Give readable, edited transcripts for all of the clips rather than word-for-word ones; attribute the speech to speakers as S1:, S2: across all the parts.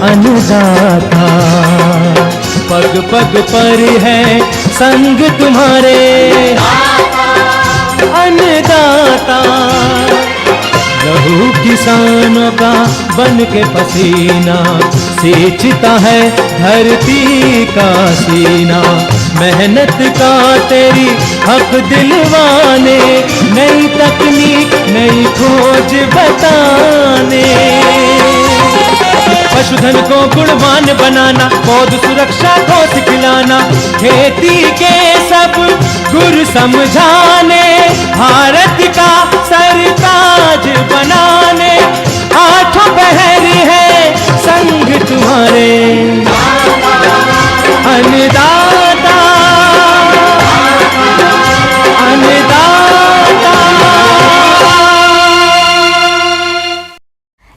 S1: अन्नदाता। पग पग पर है संग तुम्हारे अन्नदाता। लहू किसानों का बन के पसीना सींचता है धरती का सीना। मेहनत का तेरी हक दिलवाने, नई तकनीक नई खोज बताने। पशुधन को गुणवान बनाना, पौध सुरक्षा को सिखलाना, खेती के सब गुर समझाने, भारत का सरताज बनाने। आठों पहर है संग तुम्हारे अन्नदाता अन्नदाता।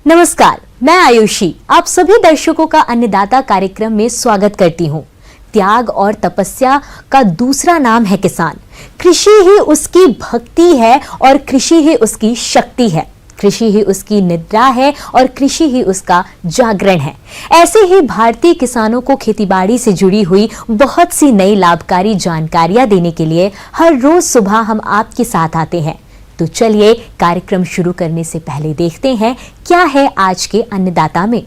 S2: नमस्कार, मैं आयुषी आप सभी दर्शकों का अन्नदाता कार्यक्रम में स्वागत करती हूँ। त्याग और तपस्या का दूसरा नाम है किसान। कृषि ही उसकी भक्ति है और कृषि ही उसकी शक्ति है। कृषि ही उसकी निद्रा है और कृषि ही उसका जागरण है। ऐसे ही भारतीय किसानों को खेतीबाड़ी से जुड़ी हुई बहुत सी नई लाभकारी जानकारियां देने के लिए हर रोज सुबह हम आपके साथ आते हैं। तो चलिए कार्यक्रम शुरू करने से पहले देखते हैं क्या है आज के अन्नदाता में।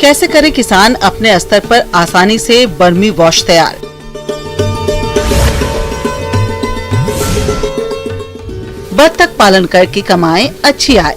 S3: कैसे करे किसान अपने स्तर पर आसानी से बर्मी वॉश तैयार। बत्तख पालन करके कमाएं अच्छी आय।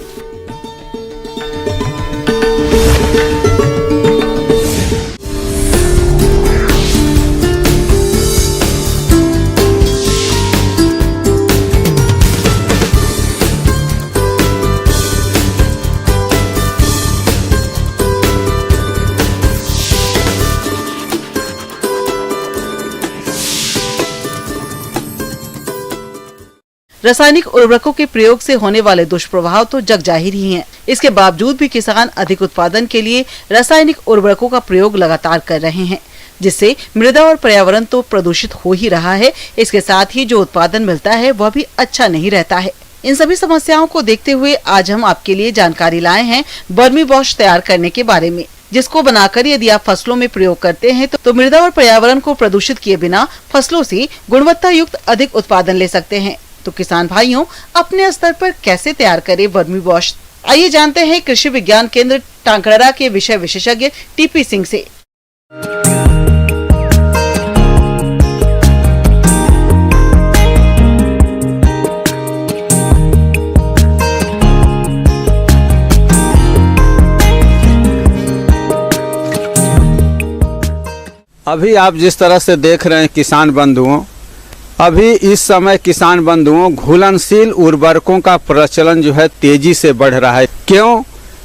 S3: रासायनिक उर्वरकों के प्रयोग से होने वाले दुष्प्रभाव तो जग जाहिर ही हैं। इसके बावजूद भी किसान अधिक उत्पादन के लिए रासायनिक उर्वरकों का प्रयोग लगातार कर रहे हैं, जिससे मृदा और पर्यावरण तो प्रदूषित हो ही रहा है। इसके साथ ही जो उत्पादन मिलता है वह भी अच्छा नहीं रहता है। इन सभी समस्याओं को देखते हुए आज हम आपके लिए जानकारी लाए हैं बर्मी वॉश तैयार करने के बारे में, जिसको बनाकर यदि आप फसलों में प्रयोग करते हैं तो मृदा और पर्यावरण को प्रदूषित किए बिना फसलों से गुणवत्ता युक्त अधिक उत्पादन ले सकते हैं। तो किसान भाइयों, अपने स्तर पर कैसे तैयार करें बर्मी वॉश, आइए जानते हैं कृषि विज्ञान केंद्र टांकड़ा के विषय विशेषज्ञ टीपी सिंह से।
S4: अभी आप जिस तरह से देख रहे हैं किसान बंधुओं, अभी इस समय किसान बंधुओं घुलनशील उर्वरकों का प्रचलन जो है तेजी से बढ़ रहा है। क्यों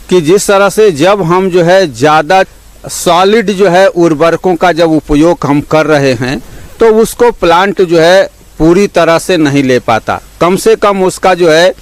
S4: कि जिस तरह से जब हम जो है ज़्यादा सॉलिड जो है उर्वरकों का जब उपयोग हम कर रहे हैं तो उसको प्लांट जो है पूरी तरह से नहीं ले पाता। कम से कम उसका जो है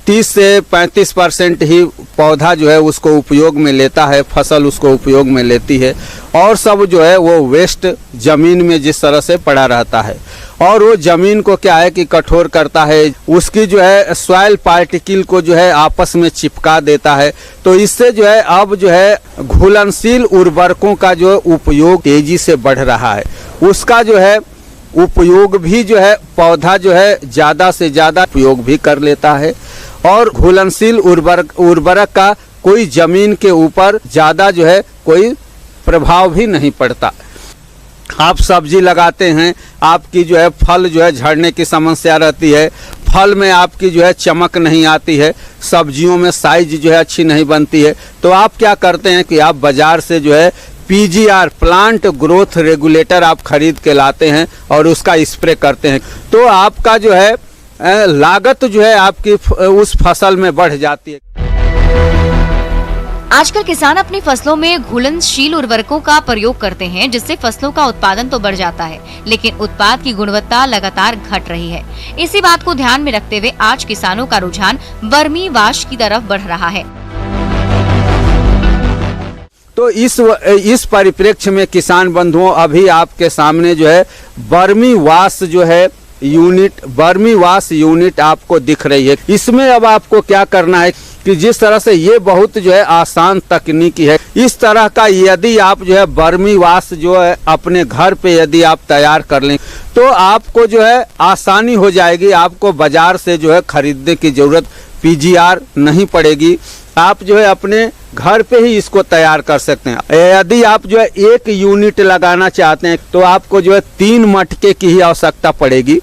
S4: 30 से 35% ही पौधा जो है उसको उपयोग में लेता है, फसल उसको उपयोग में लेती है, और सब जो है वो वेस्ट जमीन में जिस तरह से पड़ा रहता है। और वो जमीन को क्या है कि कठोर करता है, उसकी जो है सॉइल पार्टिकल को जो है आपस में चिपका देता है। तो इससे जो है अब जो है घुलनशील उर्वरकों का जो उपयोग तेजी से बढ़ रहा है। उसका जो है उपयोग भी जो है पौधा जो है ज़्यादा से ज़्यादा उपयोग भी कर लेता है, और घुलनशील उर्वरक का कोई जमीन के ऊपर ज़्यादा जो है कोई प्रभाव भी नहीं पड़ता। आप सब्जी लगाते हैं, आपकी जो है फल जो है झड़ने की समस्या रहती है, फल में आपकी जो है चमक नहीं आती है, सब्जियों में साइज जो है अच्छी नहीं बनती है, तो आप क्या करते हैं कि आप बाज़ार से जो है PGR प्लांट ग्रोथ रेगुलेटर आप खरीद के लाते हैं और उसका स्प्रे करते हैं। तो आपका जो है लागत जो है आपकी उस फसल में बढ़ जाती है।
S5: आजकल किसान अपनी फसलों में घुलनशील उर्वरकों का प्रयोग करते हैं, जिससे फसलों का उत्पादन तो बढ़ जाता है, लेकिन उत्पाद की गुणवत्ता लगातार घट रही है। इसी बात को ध्यान में रखते हुए आज किसानों का रुझान बर्मी वॉश की तरफ बढ़ रहा है।
S4: तो इस परिप्रेक्ष्य में किसान बंधुओं अभी आपके सामने जो है बर्मी वॉश जो है बर्मी वॉश यूनिट आपको दिख रही है। इसमें अब आपको क्या करना है कि जिस तरह से ये बहुत जो है आसान तकनीकी है। इस तरह का यदि आप जो है वर्मी वाश जो है अपने घर पे यदि आप तैयार कर लें तो आपको जो है आसानी हो जाएगी, आपको बाजार से जो है खरीदने की जरूरत पीजीआर नहीं पड़ेगी। आप जो है अपने घर पे ही इसको तैयार कर सकते हैं। यदि आप जो है 1 यूनिट लगाना चाहते हैं तो आपको जो है 3 मटके की ही आवश्यकता पड़ेगी।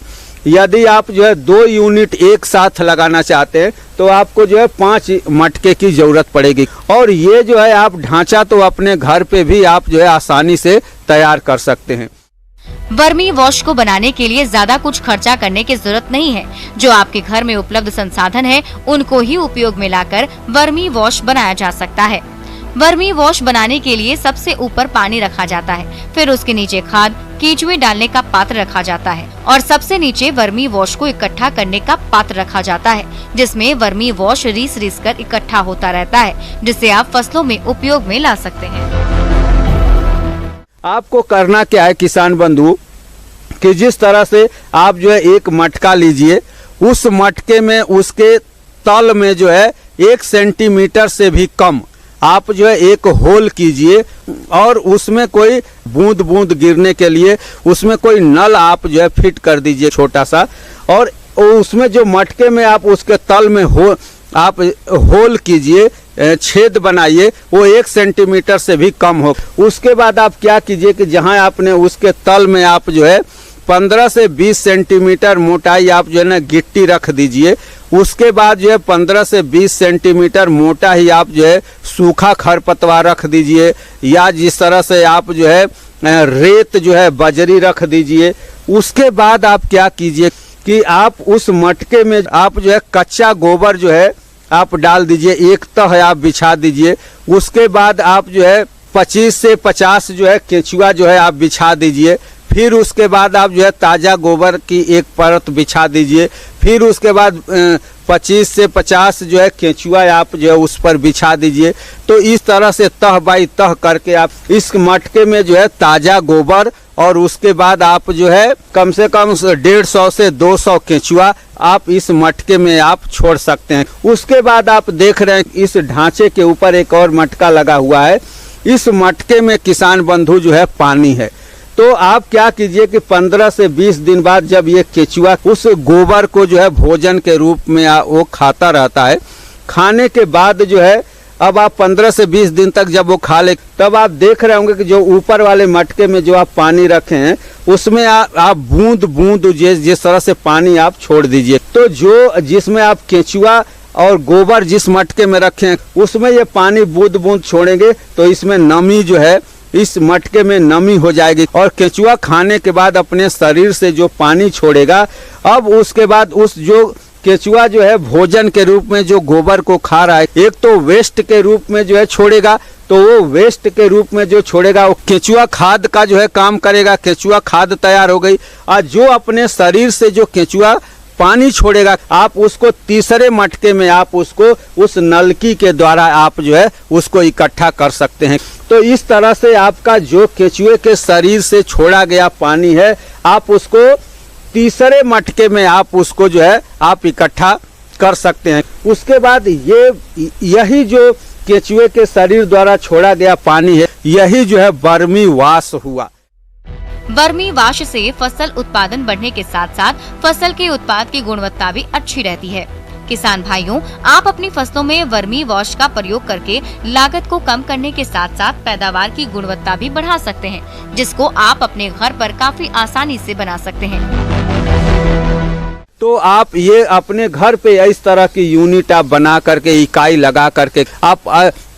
S4: यदि आप जो है 2 यूनिट एक साथ लगाना चाहते हैं तो आपको जो है 5 मटके की जरूरत पड़ेगी। और ये जो है आप ढांचा तो अपने घर पे भी आप जो है आसानी से तैयार कर सकते हैं।
S5: वर्मी वॉश को बनाने के लिए ज्यादा कुछ खर्चा करने की जरूरत नहीं है। जो आपके घर में उपलब्ध संसाधन है उनको ही उपयोग में लाकर वर्मी वॉश बनाया जा सकता है। वर्मी वॉश बनाने के लिए सबसे ऊपर पानी रखा जाता है, फिर उसके नीचे खाद केचुए डालने का पात्र रखा जाता है और सबसे नीचे वर्मी वॉश को इकट्ठा करने का पात्र रखा जाता है, जिसमें वर्मी वॉश रीस कर इकट्ठा होता रहता है, जिसे आप फसलों में उपयोग में ला सकते हैं।
S4: आपको करना क्या है किसान बंधु कि जिस तरह से आप जो है एक मटका लीजिए, उस मटके में उसके तल में जो है 1 सेंटीमीटर से भी कम आप जो है एक होल कीजिए और उसमें कोई बूंद बूंद गिरने के लिए उसमें कोई नल आप जो है फिट कर दीजिए छोटा सा, और उसमें जो मटके में आप उसके तल में आप होल कीजिए, छेद बनाइए, वो 1 सेंटीमीटर से भी कम हो। उसके बाद आप क्या कीजिए कि जहां आपने उसके तल में आप जो है 15 से 20 सेंटीमीटर मोटाई आप जो है ना गिट्टी रख दीजिए। उसके बाद जो है 15 से 20 सेंटीमीटर मोटा ही आप जो है सूखा खरपतवार रख दीजिए, या जिस तरह से आप जो है रेत जो है बजरी रख दीजिए। उसके बाद आप क्या कीजिए कि आप उस मटके में आप जो है कच्चा गोबर जो है आप डाल दीजिए, एक तह आप बिछा दीजिए। उसके बाद आप जो है 25 से 50 जो है केचुआ जो है आप बिछा दीजिए। फिर उसके बाद आप जो है ताज़ा गोबर की एक परत बिछा दीजिए। फिर उसके बाद 25 से 50 जो है केचुआ आप जो है उस पर बिछा दीजिए। तो इस तरह से तह बाई तह करके आप इस मटके में जो है ताज़ा गोबर और उसके बाद आप जो है कम से कम 150 से 200 केचुआ आप इस मटके में आप छोड़ सकते हैं। उसके बाद आप देख रहे हैं इस ढांचे के ऊपर एक और मटका लगा हुआ है। इस मटके में किसान बंधु जो है पानी है। तो आप क्या कीजिए कि 15 से 20 दिन बाद जब ये केचुआ उस गोबर को जो है भोजन के रूप में वो खाता रहता है, खाने के बाद जो है अब आप 15 से 20 दिन तक जब वो खा ले तब आप देख रहे होंगे कि जो ऊपर वाले मटके में जो आप पानी रखे हैं उसमें आप बूंद बूंद जिस तरह से पानी आप छोड़ दीजिए। तो जो जिसमें आप केचुआ और गोबर जिस मटके में रखे हैं उसमें ये पानी बूंद बूंद छोड़ेंगे तो इसमें नमी जो है इस मटके में नमी हो जाएगी और केचुआ खाने के बाद अपने शरीर से जो पानी छोड़ेगा, अब उसके बाद उस जो केचुआ जो है भोजन के रूप में जो गोबर को खा रहा है, एक तो वेस्ट के रूप में जो है छोड़ेगा, तो वो वेस्ट के रूप में जो छोड़ेगा वो केचुआ खाद का जो है काम करेगा। केचुआ खाद तैयार हो गई और जो अपने शरीर से जो केचुआ पानी छोड़ेगा आप उसको तीसरे मटके में आप उसको उस नलकी के द्वारा आप जो है उसको इकट्ठा कर सकते हैं। तो इस तरह से आपका जो केचुए के शरीर से छोड़ा गया पानी है आप उसको तीसरे मटके में आप उसको जो है आप इकट्ठा कर सकते हैं। उसके बाद यही जो केचुए के शरीर द्वारा छोड़ा गया पानी है यही जो है वर्मी वाश हुआ।
S5: वर्मी वाश से फसल उत्पादन बढ़ने के साथ साथ फसल के उत्पाद की गुणवत्ता भी अच्छी रहती है। किसान भाइयों, आप अपनी फसलों में वर्मी वॉश का प्रयोग करके लागत को कम करने के साथ साथ पैदावार की गुणवत्ता भी बढ़ा सकते हैं, जिसको आप अपने घर पर काफी आसानी से बना सकते हैं।
S4: तो आप ये अपने घर पे इस तरह की यूनिट आप बना करके इकाई लगा करके आप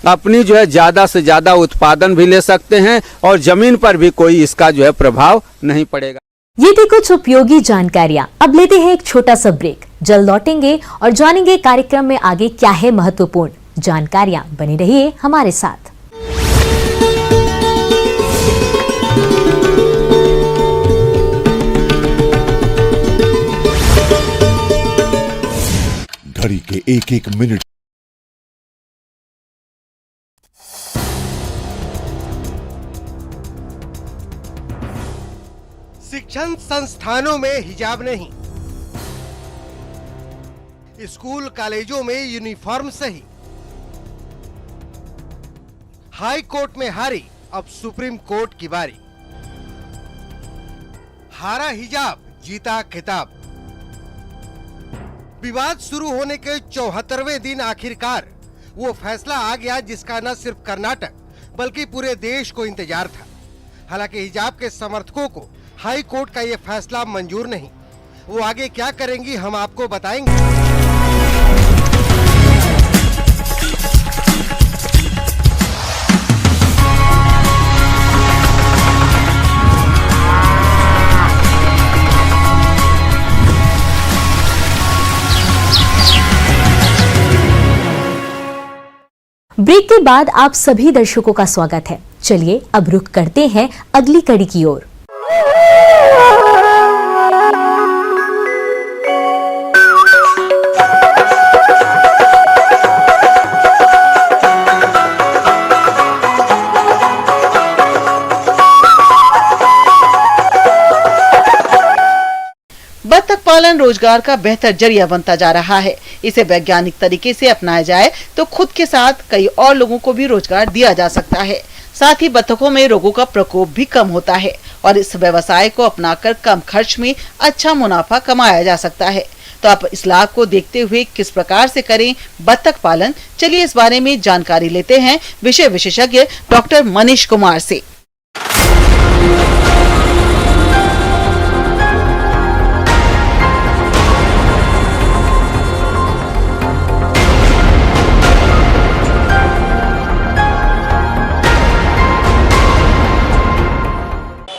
S4: अपनी जो है ज्यादा से ज्यादा उत्पादन भी ले सकते हैं और जमीन पर भी कोई इसका जो है प्रभाव नहीं पड़ेगा।
S2: ये थी कुछ उपयोगी जानकारियां। अब लेते हैं एक छोटा सा ब्रेक, जल्द लौटेंगे और जानेंगे कार्यक्रम में आगे क्या है महत्वपूर्ण जानकारियां। बने रहिए हमारे साथ।
S6: घड़ी के एक एक मिनट
S7: शिक्षण संस्थानों में हिजाब नहीं, स्कूल कॉलेजों में यूनिफॉर्म सही, हाई कोर्ट में हारी, अब सुप्रीम कोर्ट की बारी। हारा हिजाब, जीता खिताब। विवाद शुरू होने के 74वें दिन आखिरकार वो फैसला आ गया जिसका न सिर्फ कर्नाटक बल्कि पूरे देश को इंतजार था। हालांकि हिजाब के समर्थकों को हाई कोर्ट का ये फैसला मंजूर नहीं। वो आगे क्या करेंगी हम आपको बताएंगे।
S2: ब्रेक के बाद आप सभी दर्शकों का स्वागत है। चलिए अब रुख करते हैं अगली कड़ी की ओर।
S3: बत्तख पालन रोजगार का बेहतर जरिया बनता जा रहा है। इसे वैज्ञानिक तरीके से अपनाया जाए तो खुद के साथ कई और लोगों को भी रोजगार दिया जा सकता है। साथ ही बत्तखों में रोगों का प्रकोप भी कम होता है और इस व्यवसाय को अपनाकर कम खर्च में अच्छा मुनाफा कमाया जा सकता है। तो आप इस लाभ को देखते हुए किस प्रकार से करें बत्तख पालन, चलिए इस बारे में जानकारी लेते हैं विषय विशेषज्ञ डॉक्टर मनीष कुमार से।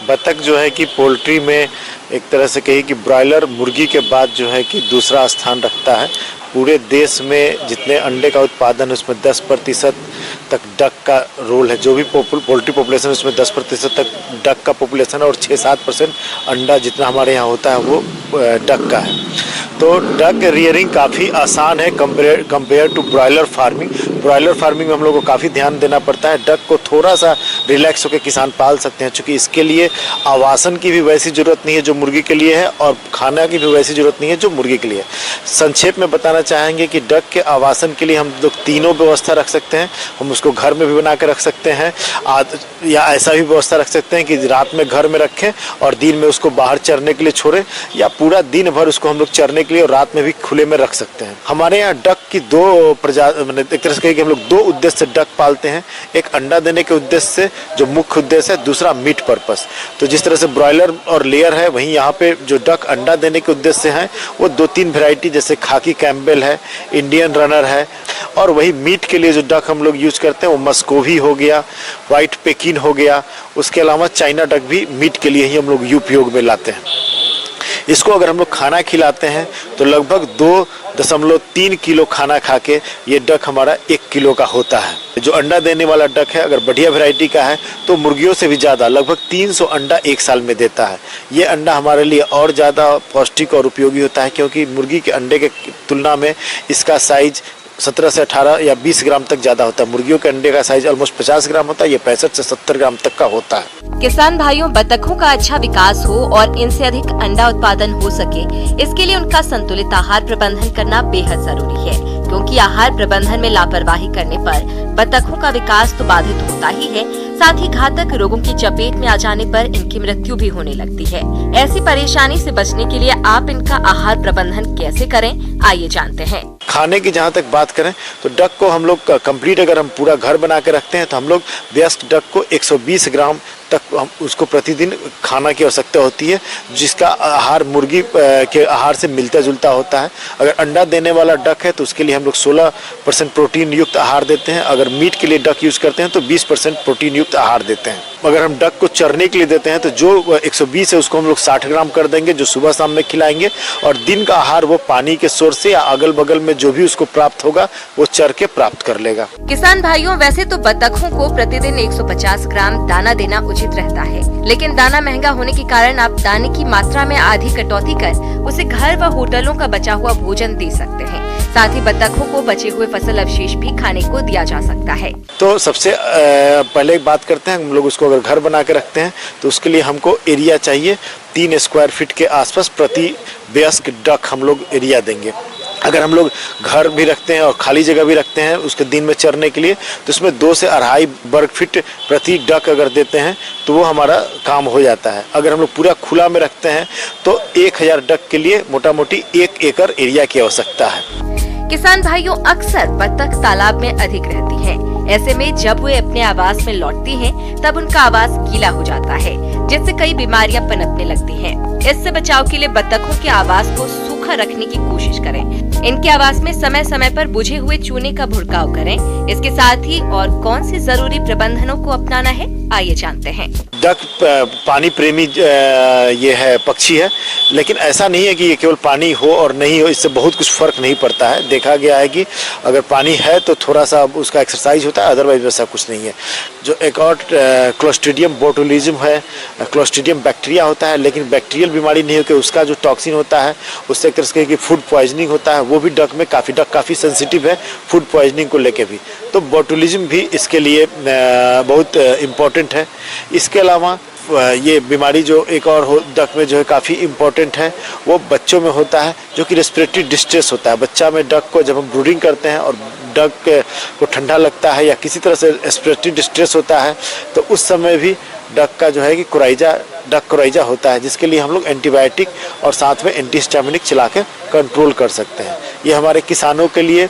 S8: बत्तख जो है कि पोल्ट्री में एक तरह से कहिए कि ब्रॉयलर मुर्गी के बाद जो है कि दूसरा स्थान रखता है। पूरे देश में जितने अंडे का उत्पादन है उसमें 10% तक डक का रोल है। जो भी पोल्ट्री पॉपुलेशन है उसमें 10% तक डक का पॉपुलेशन है और 6-7% अंडा जितना हमारे यहाँ होता है वो डक का है। तो डक रियरिंग काफ़ी आसान है compare to broiler farming. Broiler farming में हम लोग को काफ़ी ध्यान देना पड़ता है। डक को थोड़ा सा रिलैक्स होकर किसान पाल सकते हैं, क्योंकि इसके लिए आवासन की भी वैसी ज़रूरत नहीं है जो मुर्गी के लिए है और खाना की भी वैसी ज़रूरत नहीं है जो मुर्गी के लिए है। संक्षेप में बताना चाहेंगे कि डक के आवासन के लिए हम लोग तीनों व्यवस्था रख सकते हैं। हम उसको घर में भी बना कर रख सकते हैं या ऐसा भी व्यवस्था रख सकते हैं कि रात में घर में रखें और दिन में उसको बाहर चरने के लिए छोड़ें, या पूरा दिन भर उसको हम लोग चरने के लिए और रात में भी खुले में रख सकते हैं। हमारे यहाँ डक की दो प्रजाति, एक तरह से कहें कि हम लोग दो उद्देश्य से डक पालते हैं। एक अंडा देने के उद्देश्य से जो मुख्य उद्देश्य है, दूसरा मीट पर्पस। तो जिस तरह से ब्रॉयलर और लेयर है, वहीं यहाँ पे जो डक अंडा देने के उद्देश्य से हैं वो 2-3 वैरायटी, जैसे खाकी कैम्पबेल है, इंडियन रनर है, और वही मीट के लिए जो डक हम लोग यूज करते हैं वो मस्कोवी हो गया, व्हाइट पेकिन हो गया। उसके अलावा चाइना डक भी मीट के लिए ही हम लोग उपयोग में लाते हैं। इसको अगर हम लोग खाना खिलाते हैं तो लगभग 2.3 किलो खाना खा के ये डक हमारा 1 किलो का होता है। जो अंडा देने वाला डक है, अगर बढ़िया वैरायटी का है तो मुर्गियों से भी ज़्यादा, लगभग 300 अंडा 1 साल में देता है। ये अंडा हमारे लिए और ज़्यादा पौष्टिक और उपयोगी होता है, क्योंकि मुर्गी के अंडे के तुलना में इसका साइज 17 से 18 या 20 ग्राम तक ज्यादा होता है। मुर्गियों के अंडे का साइज ऑलमोस्ट 50 ग्राम होता है, ये 65 से 70 ग्राम तक का होता है।
S9: किसान भाइयों, बत्तखों का अच्छा विकास हो और इनसे अधिक अंडा उत्पादन हो सके, इसके लिए उनका संतुलित आहार प्रबंधन करना बेहद जरूरी है, क्योंकि आहार प्रबंधन में लापरवाही करने पर बत्तखों का विकास तो बाधित होता ही है, साथ ही घातक रोगों की चपेट में आ जाने पर इनकी मृत्यु भी होने लगती है। ऐसी परेशानी से बचने के लिए आप इनका आहार प्रबंधन कैसे करें, आइए जानते हैं।
S8: खाने की जहाँ तक बात करें तो डक को हम लोग कंप्लीट अगर हम पूरा घर बना के रखते हैं तो हम लोग वयस्क डक को 120 ग्राम तक हम उसको प्रतिदिन खाना की आवश्यकता होती है, जिसका आहार मुर्गी के आहार से मिलता जुलता होता है। अगर अंडा देने वाला डक है तो उसके लिए हम लोग 16% प्रोटीन युक्त आहार देते हैं। अगर मीट के लिए डक यूज करते हैं तो 20% प्रोटीन युक्त आहार देते हैं। अगर हम डक को चरने के लिए देते हैं तो जो 120 है उसको हम लोग 60 ग्राम कर देंगे, जो सुबह शाम में खिलाएंगे, और दिन का आहार वो पानी के सोर्स से या अगल बगल में जो भी उसको प्राप्त होगा वो चर के प्राप्त कर लेगा।
S9: किसान भाइयों, वैसे तो बत्तखों को प्रतिदिन 150 ग्राम दाना देना उचित रहता है, लेकिन दाना महंगा होने के कारण आप दाने की मात्रा में आधी कटौती कर उसे घर व होटलों का बचा हुआ भोजन दे सकते हैं। साथ ही बत्तखों को बचे हुए फसल अवशेष भी खाने को दिया जा सकता है।
S8: तो सबसे पहले बात करते हैं, हम लोग उसको अगर घर बना के रखते हैं तो उसके लिए हमको एरिया चाहिए 3 स्क्वायर फीट के आसपास प्रति वयस्क डक हम लोग एरिया देंगे। अगर हम लोग घर भी रखते हैं और खाली जगह भी रखते हैं उसके दिन में चरने के लिए, तो उसमें 2 से 2.5 वर्ग फीट प्रति डक अगर देते हैं तो वो हमारा काम हो जाता है। अगर हम लोग पूरा खुला में रखते हैं तो 1000 डक के लिए मोटा मोटी 1 एकड़ एरिया की आवश्यकता है।
S9: किसान भाइयों, अक्सर बत्तख तालाब में अधिक रहती हैं। ऐसे में जब वे अपने आवास में लौटती हैं, तब उनका आवास गीला हो जाता है, जिससे कई बीमारियां पनपने लगती हैं। इससे बचाव के लिए बत्तखों के आवास को सूखा रखने की कोशिश करें। इनके आवास में समय समय पर बुझे हुए चूने का भुड़काव करें। इसके साथ ही और कौन से जरूरी प्रबंधनों को अपनाना है, आइए जानते हैं।
S8: डक पानी प्रेमी ये है पक्षी है, लेकिन ऐसा नहीं है कि ये केवल पानी हो और नहीं हो, इससे बहुत कुछ फर्क नहीं पड़ता है। देखा गया है कि अगर पानी है तो थोड़ा सा उसका एक्सरसाइज होता है, अदरवाइज वैसा कुछ नहीं है। जो एक और क्लोस्ट्रीडियम बोटुलिज्म है, क्लोस्ट्रीडियम बैक्टीरिया होता है, लेकिन बैक्टीरियल बीमारी नहीं होकर उसका जो टॉक्सिन होता है उससे एक तरह की फूड पॉइजनिंग होता है। वो भी डक में काफ़ी सेंसिटिव है फूड पॉइजनिंग को लेके भी, तो बोटुलिज्म भी इसके लिए बहुत इम्पोर्टेंट है। इसके अलावा ये बीमारी जो एक और डक में जो है काफ़ी इम्पोर्टेंट है, वो बच्चों में होता है, जो कि रेस्पिरेटरी डिस्ट्रेस होता है। बच्चा में डक को जब हम ब्रूडिंग करते हैं और डक को ठंडा लगता है या किसी तरह से रेस्पिरेटरी डिस्ट्रेस होता है, तो उस समय भी डक का जो है कि डक कोराइजा होता है, जिसके लिए हम लोग एंटीबायोटिक और साथ में एंटीहिस्टामिनिक चला के कंट्रोल कर सकते हैं। ये हमारे किसानों के लिए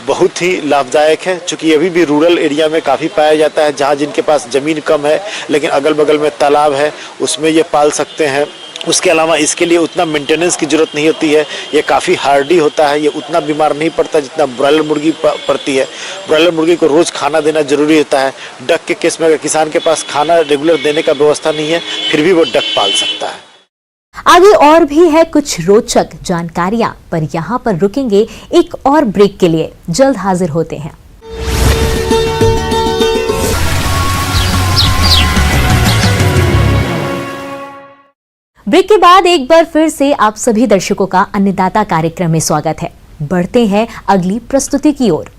S8: बहुत ही लाभदायक है, क्योंकि अभी भी रूरल एरिया में काफ़ी पाया जाता है, जहाँ जिनके पास ज़मीन कम है लेकिन अगल बगल में तालाब है, उसमें ये पाल सकते हैं। उसके अलावा इसके लिए उतना मेंटेनेंस की ज़रूरत नहीं होती है, ये काफ़ी हार्डी होता है, ये उतना बीमार नहीं पड़ता जितना ब्रॉयलर मुर्गी पड़ती है। ब्रॉयलर मुर्गी को रोज़ खाना देना ज़रूरी होता है। डक के केस में अगर किसान के पास खाना रेगुलर देने का व्यवस्था नहीं है, फिर भी वो डक पाल सकता है।
S2: आगे और भी है कुछ रोचक जानकारियां, पर यहाँ पर रुकेंगे एक और ब्रेक के लिए। जल्द हाजिर होते हैं। ब्रेक के बाद एक बार फिर से आप सभी दर्शकों का अन्नदाता कार्यक्रम में स्वागत है। बढ़ते हैं अगली प्रस्तुति की ओर।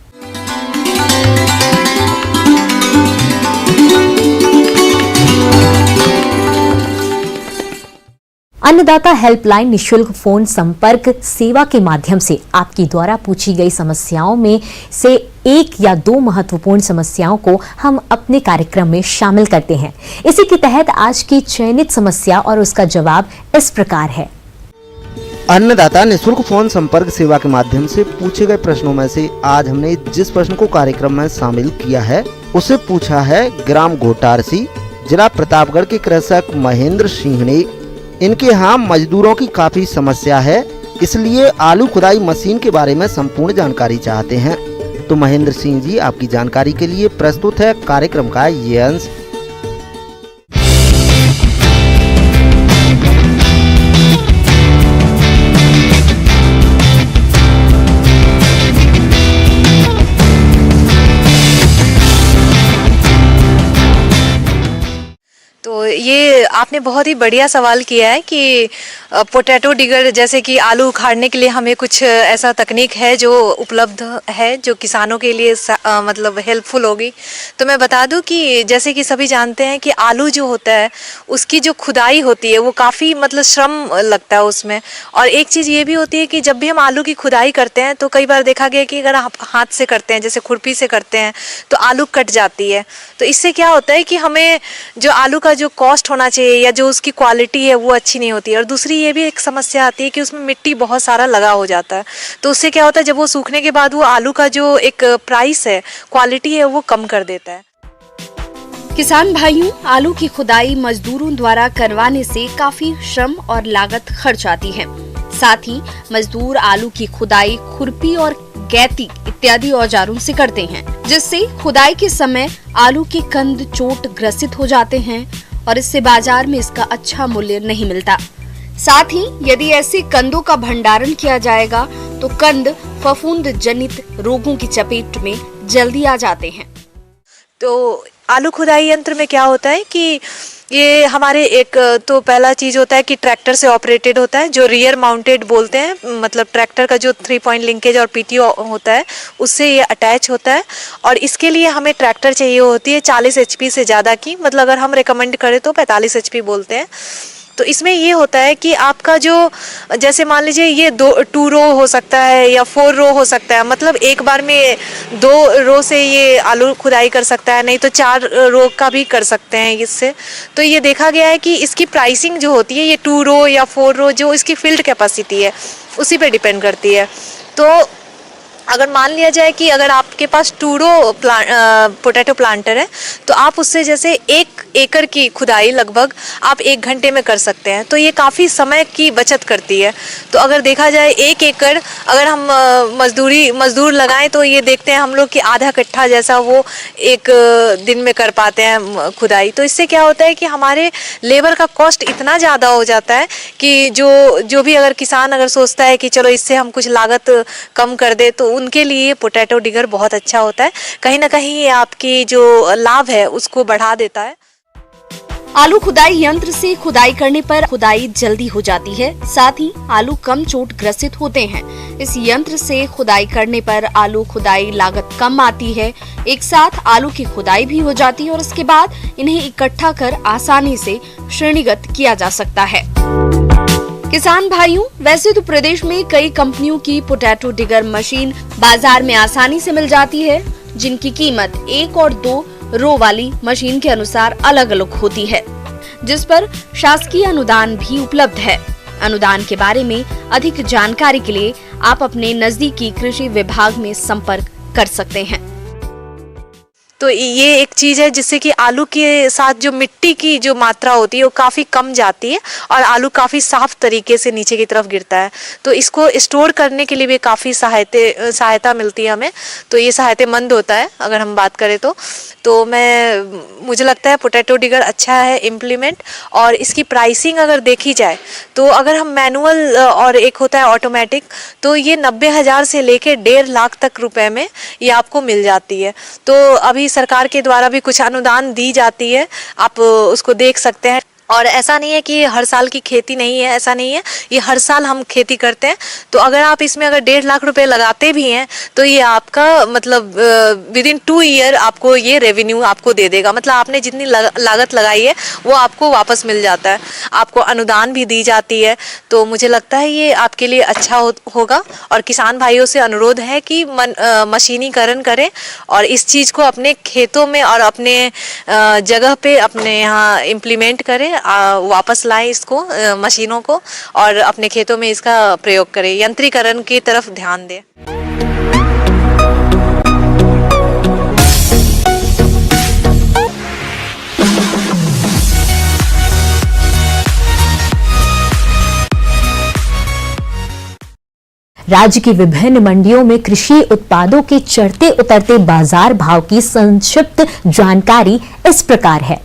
S2: अन्नदाता हेल्पलाइन निशुल्क फोन संपर्क सेवा के माध्यम से आपकी द्वारा पूछी गई समस्याओं में से 1 या 2 महत्वपूर्ण समस्याओं को हम अपने कार्यक्रम में शामिल करते हैं। इसी के तहत आज की चयनित समस्या और उसका जवाब इस प्रकार है।
S10: अन्नदाता निःशुल्क फोन संपर्क सेवा के माध्यम से पूछे गए प्रश्नों में से आज हमने जिस प्रश्न को कार्यक्रम में शामिल किया है उसे पूछा है ग्राम घोटारसी, जिला प्रतापगढ़ के कृषक महेंद्र सिंह ने। इनके यहाँ मजदूरों की काफी समस्या है, इसलिए आलू खुदाई मशीन के बारे में संपूर्ण जानकारी चाहते हैं। तो महेंद्र सिंह जी, आपकी जानकारी के लिए प्रस्तुत है कार्यक्रम का ये अंश।
S11: तो ये आपने बहुत ही बढ़िया सवाल किया है कि पोटैटो डिगर जैसे कि आलू उखाड़ने के लिए हमें कुछ ऐसा तकनीक है जो उपलब्ध है जो किसानों के लिए मतलब हेल्पफुल होगी। तो मैं बता दूं कि जैसे कि सभी जानते हैं कि आलू जो होता है उसकी जो खुदाई होती है वो काफ़ी मतलब श्रम लगता है उसमें। और एक चीज़ ये भी होती है कि जब भी हम आलू की खुदाई करते हैं तो कई बार देखा गया कि अगर आप हाथ से करते हैं, जैसे खुरपी से करते हैं, तो आलू कट जाती है। तो इससे क्या होता है कि हमें जो आलू का जो कॉस्ट होना चाहिए या जो उसकी क्वालिटी है वो अच्छी नहीं होती है। और दूसरी ये भी एक समस्या आती है कि उसमें मिट्टी बहुत सारा लगा हो जाता है। तो उससे क्या होता है, जब वो सूखने के बाद वो आलू का जो एक प्राइस है, क्वालिटी है, वो कम कर देता है।
S12: किसान भाइयों, आलू की खुदाई मजदूरों द्वारा करवाने से काफी श्रम और लागत खर्च आती है। साथ ही मजदूर आलू की खुदाई खुरपी और गैती इत्यादि औजारों से करते हैं, जिससे खुदाई के समय आलू के कंद चोट ग्रसित हो जाते हैं और इससे बाजार में इसका अच्छा मूल्य नहीं मिलता। साथ ही यदि ऐसे कंदों का भंडारण किया जाएगा तो कंद फफूंद जनित रोगों की चपेट में जल्दी आ जाते हैं।
S11: तो आलू खुदाई यंत्र में क्या होता है कि ये हमारे एक तो पहला चीज़ होता है कि ट्रैक्टर से ऑपरेटेड होता है, जो रियर माउंटेड बोलते हैं, मतलब ट्रैक्टर का जो 3 पॉइंट लिंकेज और पीटीओ होता है उससे ये अटैच होता है। और इसके लिए हमें ट्रैक्टर चाहिए होती है 40 HP से ज़्यादा की, मतलब अगर हम रिकमेंड करें तो 45 HP बोलते हैं। तो इसमें ये होता है कि आपका जो जैसे मान लीजिए ये 2 रो हो सकता है या 4 रो हो सकता है, मतलब एक बार में 2 रो से ये आलू खुदाई कर सकता है, नहीं तो 4 रो का भी कर सकते हैं इससे। तो ये देखा गया है कि इसकी प्राइसिंग जो होती है ये 2 रो या 4 रो जो इसकी फील्ड कैपेसिटी है उसी पे डिपेंड करती है। तो अगर मान लिया जाए कि अगर आपके पास 2 रो पोटैटो प्लांटर है तो आप उससे जैसे 1 एकड़ की खुदाई लगभग आप 1 घंटे में कर सकते हैं, तो ये काफ़ी समय की बचत करती है। तो अगर देखा जाए 1 एकड़ अगर हम मजदूर लगाएं तो ये देखते हैं हम लोग कि आधा कट्ठा जैसा वो 1 दिन में कर पाते हैं खुदाई। तो इससे क्या होता है कि हमारे लेबर का कॉस्ट इतना ज़्यादा हो जाता है कि जो भी अगर किसान अगर सोचता है कि चलो इससे हम कुछ लागत कम कर दे तो उनके लिए पोटैटो डिगर बहुत अच्छा होता है। कहीं ना कहीं ये आपकी जो लाभ है उसको बढ़ा देता है।
S12: आलू खुदाई यंत्र से खुदाई करने पर खुदाई जल्दी हो जाती है, साथ ही आलू कम चोट ग्रसित होते हैं। इस यंत्र से खुदाई करने पर आलू खुदाई लागत कम आती है। एक साथ आलू की खुदाई भी हो जाती है और इसके बाद इन्हें इकट्ठा कर आसानी से श्रेणीगत किया जा सकता है। किसान भाइयों, वैसे तो प्रदेश में कई कंपनियों की पोटैटो डिगर मशीन बाजार में आसानी से मिल जाती है, जिनकी कीमत 1 और 2 रो वाली मशीन के अनुसार अलग अलग होती है, जिस पर शासकीय अनुदान भी उपलब्ध है। अनुदान के बारे में अधिक जानकारी के लिए आप अपने नजदीकी कृषि विभाग में संपर्क कर सकते हैं।
S11: तो ये एक चीज़ है जिससे कि आलू के साथ जो मिट्टी की जो मात्रा होती है वो काफ़ी कम जाती है और आलू काफ़ी साफ तरीके से नीचे की तरफ गिरता है। तो इसको स्टोर करने के लिए भी काफ़ी सहायता मिलती है हमें, तो ये सहायतामंद होता है अगर हम बात करें तो मुझे लगता है पोटैटो डिगर अच्छा है इम्प्लीमेंट। और इसकी प्राइसिंग अगर देखी जाए तो अगर हम मैनुअल और एक होता है ऑटोमेटिक, तो ये 90,000 से लेके 1.5 लाख तक रुपए में ये आपको मिल जाती है। तो अभी सरकार के द्वारा भी कुछ अनुदान दी जाती है, आप उसको देख सकते हैं। और ऐसा नहीं है कि हर साल की खेती नहीं है, ऐसा नहीं है, ये हर साल हम खेती करते हैं। तो अगर आप इसमें अगर 1.5 लाख रुपए लगाते भी हैं तो ये आपका मतलब विदिन 2 ईयर आपको ये रेवेन्यू आपको दे देगा। मतलब आपने जितनी लागत लगाई है वो आपको वापस मिल जाता है, आपको अनुदान भी दी जाती है। तो मुझे लगता है ये आपके लिए अच्छा होगा। और किसान भाइयों से अनुरोध है कि मशीनीकरण करें और इस चीज़ को अपने खेतों में और अपने जगह पे अपने यहाँ इम्प्लीमेंट करें, वापस लाएं इसको मशीनों को और अपने खेतों में इसका प्रयोग करें, यंत्रीकरण की तरफ ध्यान दें।
S2: राज्य की विभिन्न मंडियों में कृषि उत्पादों के चढ़ते उतरते बाजार भाव की संक्षिप्त जानकारी इस प्रकार है।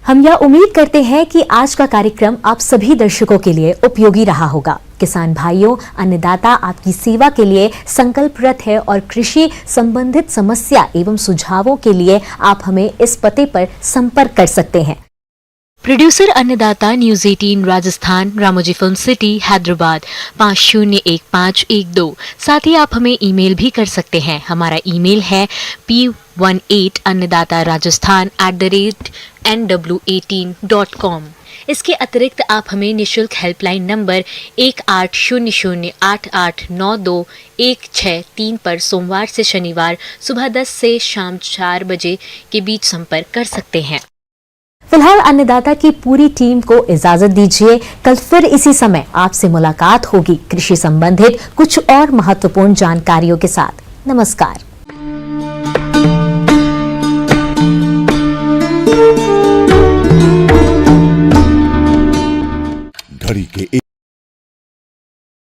S2: हम यह उम्मीद करते हैं कि आज का कार्यक्रम आप सभी दर्शकों के लिए उपयोगी रहा होगा। किसान भाइयों, अन्नदाता आपकी सेवा के लिए संकल्परत है और कृषि संबंधित समस्या एवं सुझावों के लिए आप हमें इस पते पर संपर्क कर सकते हैं। प्रोड्यूसर अन्नदाता news 18 Rajasthan, Ramoji film city, Hyderabad 501512। साथ ही आप हमें ईमेल भी कर सकते हैं। हमारा ईमेल है p18annadatarajasthan@nw18.com। इसके अतिरिक्त आप हमें निशुल्क हेल्पलाइन नंबर 1800889216 पर सोमवार से शनिवार सुबह 10 से शाम 4 बजे के बीच संपर्क कर सकते हैं। फिलहाल अन्नदाता की पूरी टीम को इजाजत दीजिए। कल फिर इसी समय आपसे मुलाकात होगी कृषि संबंधित कुछ और महत्वपूर्ण जानकारियों के साथ। नमस्कार।